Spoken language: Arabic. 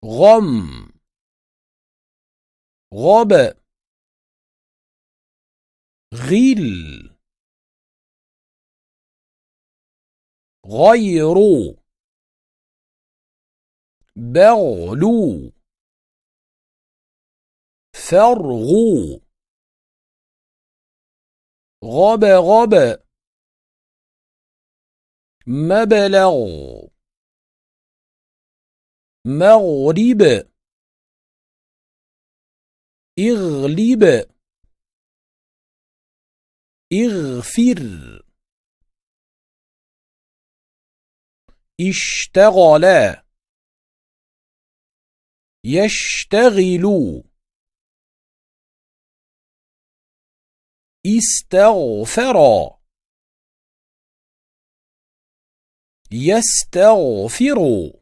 غم غاب غل غير بغلو فرغ غاب غاب مبلغ مغرب اغلب اغفر اشتغل يشتغل استغفر يستغفر